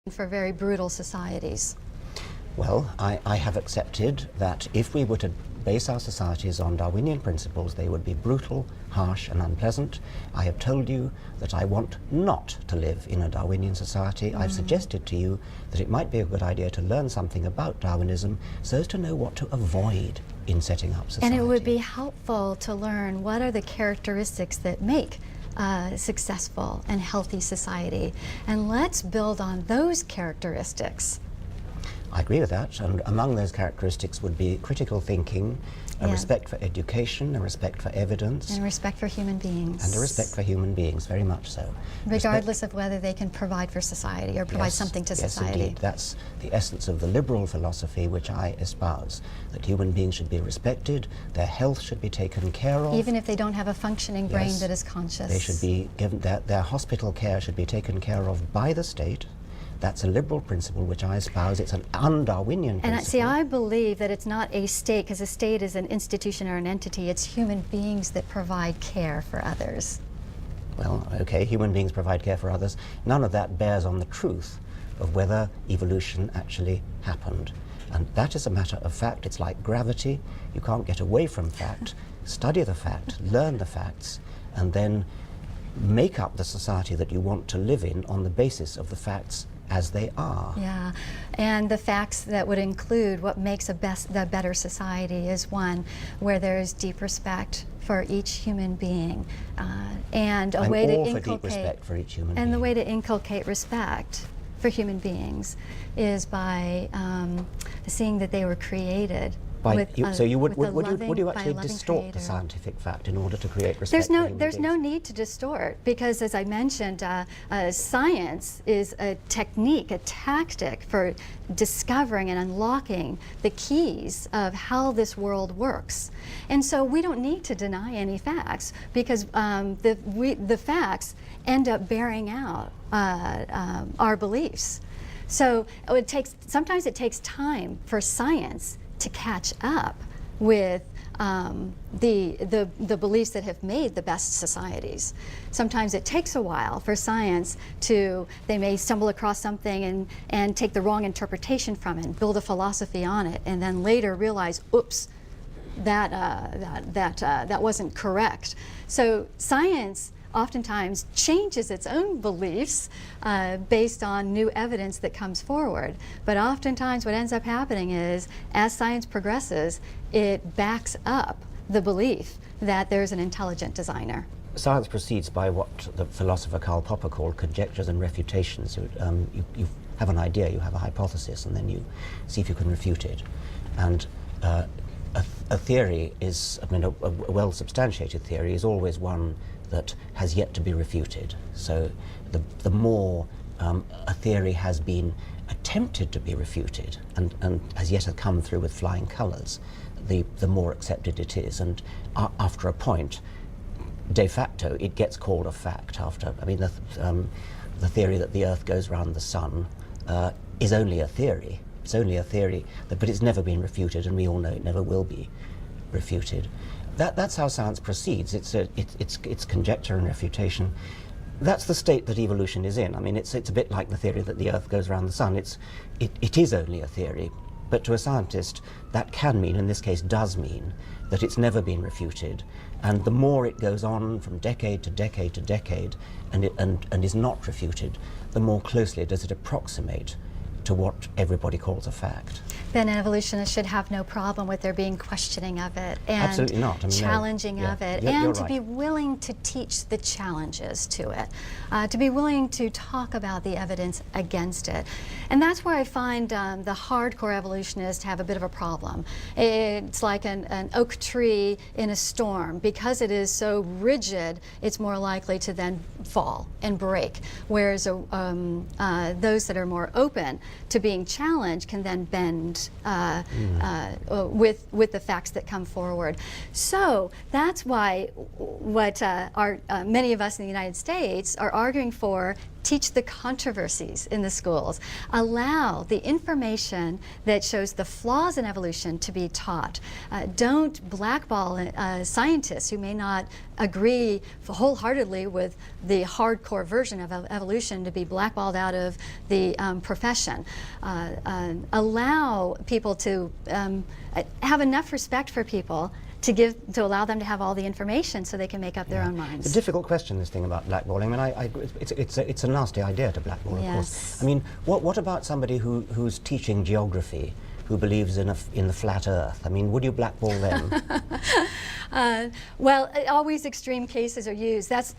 for very brutal societies? Well, I have accepted that if we were to base our societies on Darwinian principles, they would be brutal, harsh and unpleasant. I have told you that I want not to live in a Darwinian society. I've suggested to you that it might be a good idea to learn something about Darwinism so as to know what to avoid in setting up society. And it would be helpful to learn what are the characteristics that make successful and healthy society. And let's build on those characteristics. I agree with that, and among those characteristics would be critical thinking, a respect for education, a respect for evidence. And respect for human beings. And a respect for human beings, very much so. Regardless of whether they can provide for society or provide something to society. Yes, indeed. That's the essence of the liberal philosophy which I espouse, that human beings should be respected, their health should be taken care of. Even if they don't have a functioning brain that is conscious. They should be given, their hospital care should be taken care of by the state. That's a liberal principle which I espouse. It's an un-Darwinian principle. And see, I believe that it's not a state, because a state is an institution or an entity. It's human beings that provide care for others. Well, okay, human beings provide care for others. None of that bears on the truth of whether evolution actually happened. And that is a matter of fact. It's like gravity. You can't get away from fact. Study the fact, learn the facts, and then make up the society that you want to live in on the basis of the facts as they are. Yeah, and the facts that would include what makes the better society is one where there is deep respect for each human being, and a way to inculcate deep respect for each human being. And the way to inculcate respect for human beings is by seeing that they were created. So you would you actually distort the scientific fact in order to create respect for human beings? There's no need to distort, because as I mentioned, science is a technique, a tactic for discovering and unlocking the keys of how this world works. And so we don't need to deny any facts, because the facts end up bearing out our beliefs. So sometimes it takes time for science to catch up with the beliefs that have made the best societies. Sometimes it takes a while for science they may stumble across something and take the wrong interpretation from it and build a philosophy on it, and then later realize, oops, that wasn't correct. So science oftentimes changes its own beliefs based on new evidence that comes forward. But oftentimes what ends up happening is, as science progresses, it backs up the belief that there's an intelligent designer. Science proceeds by what the philosopher Karl Popper called conjectures and refutations. You have an idea, you have a hypothesis, and then you see if you can refute it. And a theory is, a well-substantiated theory is always one that has yet to be refuted. So the more a theory has been attempted to be refuted and has yet to come through with flying colours, the more accepted it is. And after a point, de facto, it gets called a fact. The theory that the Earth goes round the Sun is only a theory. It's only a theory, but it's never been refuted, and we all know it never will be refuted. That's how science proceeds. It's conjecture and refutation. That's the state that evolution is in. I mean, it's a bit like the theory that the Earth goes around the Sun. It is only a theory, but to a scientist, that can mean, in this case does mean, that it's never been refuted. And the more it goes on from decade to decade to decade, and is not refuted, the more closely does it approximate to what everybody calls a fact. Then an evolutionist should have no problem with there being questioning of it and absolutely not. challenging of it, and to be willing to teach the challenges to it, to be willing to talk about the evidence against it. And that's where I find the hardcore evolutionists have a bit of a problem. It's like an oak tree in a storm. Because it is so rigid, it's more likely to then fall and break, whereas those that are more open to being challenged can then bend with the facts that come forward. So that's why what many of us in the United States are arguing for Teach the controversies in the schools. Allow the information that shows the flaws in evolution to be taught. Don't blackball scientists who may not agree wholeheartedly with the hardcore version of evolution to be blackballed out of the profession. Allow people to have enough respect for people to allow them to have all the information so they can make up their own minds. It's a difficult question, this thing about blackballing. I mean, it's a nasty idea to blackball, of course. I mean, what about somebody who's teaching geography, who believes in the flat Earth? I mean, would you blackball them? Well, always extreme cases are used. That's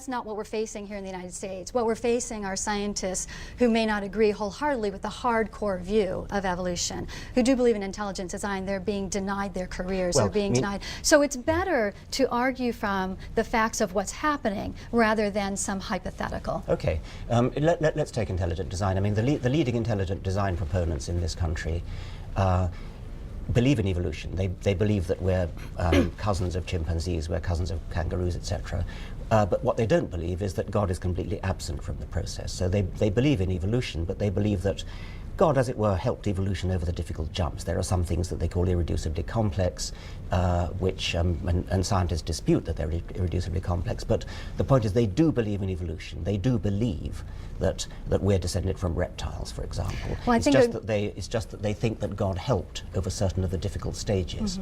not what we're facing here in the United States. What we're facing are scientists who may not agree wholeheartedly with the hardcore view of evolution, who do believe in intelligent design. They're being denied their careers. They're being denied. So it's better to argue from the facts of what's happening rather than some hypothetical. Okay, let's take intelligent design. I mean, the leading intelligent design proponents in this country believe in evolution. They believe that we're cousins of chimpanzees, we're cousins of kangaroos, etc. But what they don't believe is that God is completely absent from the process. So they believe in evolution, but they believe that God, as it were, helped evolution over the difficult jumps. There are some things that they call irreducibly complex, which, and scientists dispute that they're irreducibly complex, but the point is they do believe in evolution. They do believe that we're descended from reptiles, for example. Well, it's just that they think that God helped over certain of the difficult stages.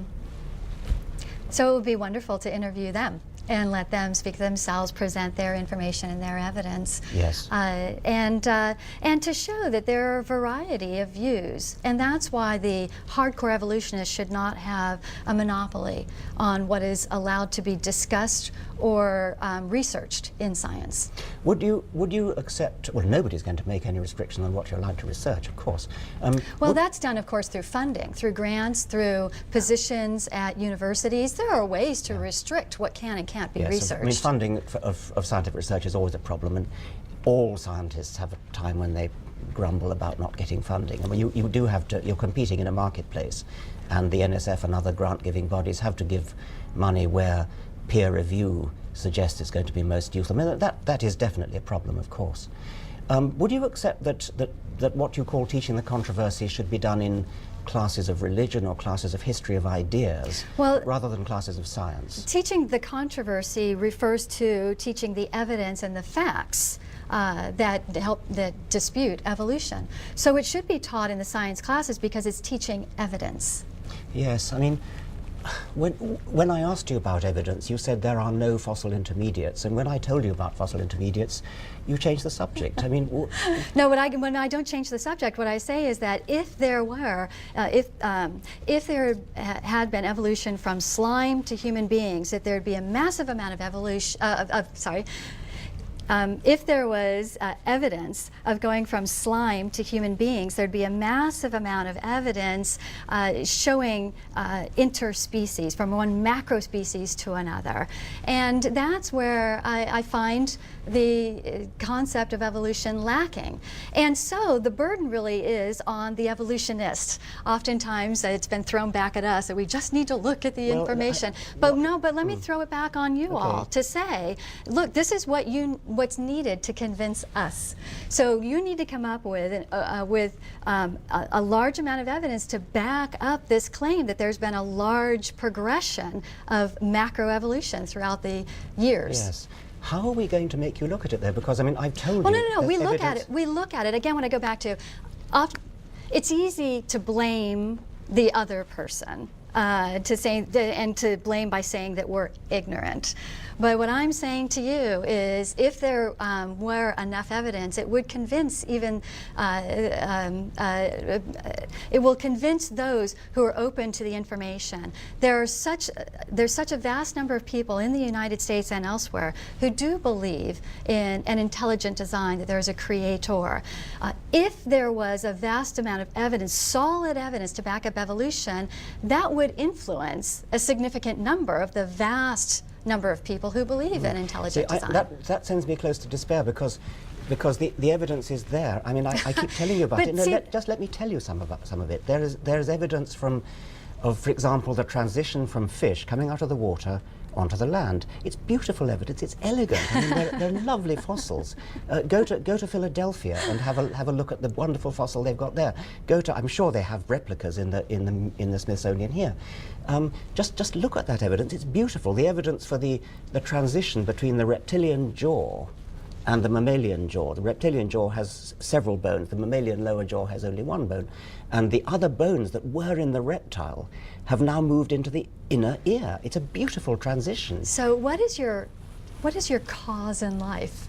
So it would be wonderful to interview them and let them speak themselves, present their information and their evidence. Yes. And to show that there are a variety of views. And that's why the hardcore evolutionists should not have a monopoly on what is allowed to be discussed or researched in science. Would you accept, well, nobody's going to make any restriction on what you're allowed to research, of course. Well, that's done, of course, through funding, through grants, through positions at universities. There are ways to restrict what can and can't be researched. I mean, funding of scientific research is always a problem, and all scientists have a time when they grumble about not getting funding. I mean, you do have to, you're competing in a marketplace, and the NSF and other grant-giving bodies have to give money where peer review suggests it's going to be most useful. I mean, that is definitely a problem, of course. Would you accept that what you call teaching the controversy should be done in classes of religion or classes of history of ideas, rather than classes of science? Teaching the controversy refers to teaching the evidence and the facts that dispute evolution. So it should be taught in the science classes because it's teaching evidence. Yes, I mean, when I asked you about evidence, you said there are no fossil intermediates, and when I told you about fossil intermediates, you changed the subject. I mean, no. When I don't change the subject, what I say is that if there were, if there had been evolution from slime to human beings, that there'd be a massive amount of evolution. If there was evidence of going from slime to human beings, there'd be a massive amount of evidence showing interspecies, from one macro species to another. And that's where I find the concept of evolution lacking. And so the burden really is on the evolutionists. Oftentimes it's been thrown back at us that we just need to look at the information. But let me throw it back on you all to say, look, this is what's needed to convince us. So you need to come up with a large amount of evidence to back up this claim that there's been a large progression of macroevolution throughout the years. Yes. How are we going to make you look at it, though? Because, I mean, I've told you... No. We look at it. We look at it. Again, when I go back to... it's easy to blame the other person, and to blame by saying that we're ignorant. But what I'm saying to you is, if there were enough evidence, it would convince even, it will convince those who are open to the information. There's such a vast number of people in the United States and elsewhere who do believe in an intelligent design, that there's a creator. If there was a vast amount of evidence, solid evidence to back up evolution, that would influence a significant number of the vast number of people who believe in intelligent design. That sends me close to despair, because the evidence is there. I mean, I keep telling you about it. No, just let me tell you some of it. There is evidence of, for example, the transition from fish coming out of the water onto the land. It's beautiful evidence. It's elegant. I mean, they're lovely fossils. Go to Philadelphia and have a look at the wonderful fossil they've got there. I'm sure they have replicas in the Smithsonian here. Just look at that evidence. It's beautiful. The evidence for the transition between the reptilian jaw and the mammalian jaw. The reptilian jaw has several bones. The mammalian lower jaw has only one bone. And the other bones that were in the reptile have now moved into the inner ear. It's a beautiful transition. So what is your cause in life?